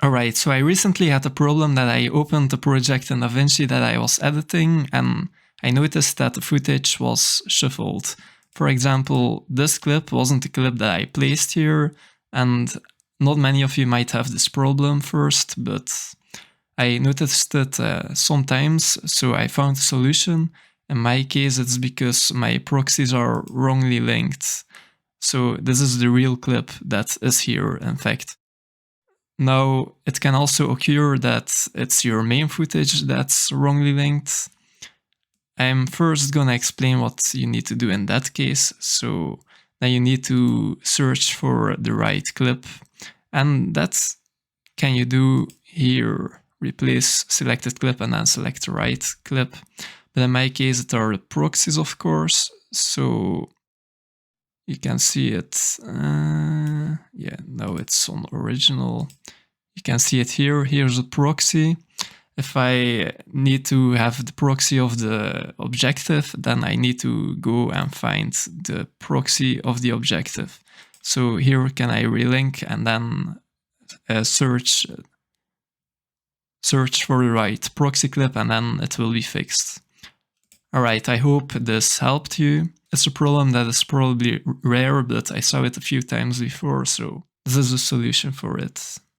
Alright, so I recently had a problem that I opened the project in DaVinci that I was editing, and I noticed that the footage was shuffled. For example, this clip wasn't the clip that I placed here, and not many of you might have this problem first, but I noticed it sometimes, so I found a solution. In my case, it's because my proxies are wrongly linked. So this is the real clip that is here, in fact. Now, it can also occur that it's your main footage that's wrongly linked. I'm first gonna explain what you need to do in that case. So now you need to search for the right clip, and that can you do here. Replace selected clip and then select the right clip. But in my case, it are the proxies, of course. So you can see it. Yeah, now it's on original. You can see it here. Here's a proxy. If I need to have the proxy of the objective, then I need to go and find the proxy of the objective. So here can I relink and then search for the right proxy clip, and then it will be fixed. Alright, I hope this helped you. It's a problem that is probably rare, but I saw it a few times before, so this is a solution for it.